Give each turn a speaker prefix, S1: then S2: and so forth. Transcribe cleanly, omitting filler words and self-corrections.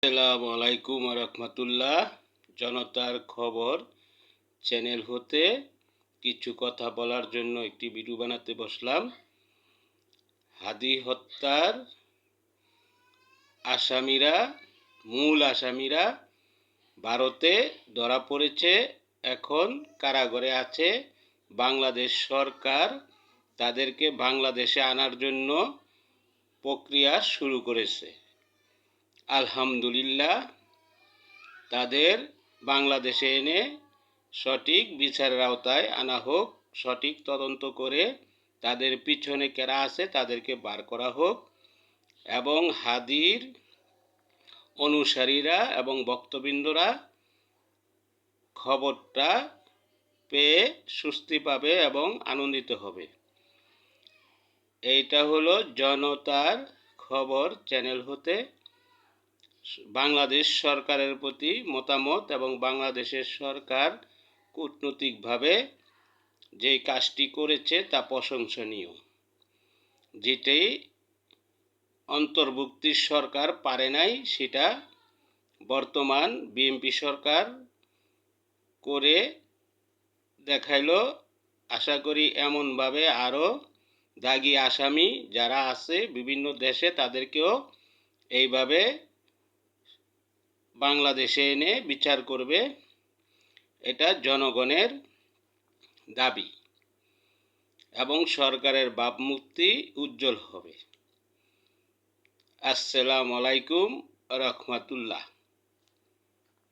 S1: আসসালামু আলাইকুম রহমতুল্লাহ। জনতার খবর চ্যানেল হতে কিছু কথা বলার জন্য একটি ভিডিও বানাতে বসলাম। হাদি হত্যার মূল আসামিরা ভারতে ধরা পড়েছে, এখন কারাগারে আছে। বাংলাদেশ সরকার তাদেরকে বাংলাদেশে আনার জন্য প্রক্রিয়া শুরু করেছে। আলহামদুলিল্লাহ, তাদের বাংলাদেশে এনে সঠিক বিচারের আওতায় আনা হোক, সঠিক তদন্ত করে তাদের পিছনে কারা আছে তাদেরকে বার করা হোক, এবং হাদির অনুসারীরা এবং ভক্তবৃন্দরা খবরটা পেয়ে স্বস্তি পাবে এবং আনন্দিত হবে। এইটা হলো জনতার খবর চ্যানেল হতে বাংলাদেশ সরকারের প্রতি মতামত, এবং বাংলাদেশের সরকার কূটনৈতিকভাবে যে কাজটি করেছে তা প্রশংসনীয়। যেটি অন্তর্বর্তী সরকার পারে নাই, সেটা বর্তমান বিএনপি সরকার করে দেখাইলো। আশা করি এমনভাবে আরও দাগী আসামি যারা আছে বিভিন্ন দেশে তাদেরকেও এইভাবে বাংলাদেশে এনে বিচার করবে। এটা জনগণের দাবি, এবং সরকারের ভাবমূর্তি উজ্জ্বল হবে। আসসালামু আলাইকুম রহমতুল্লাহ।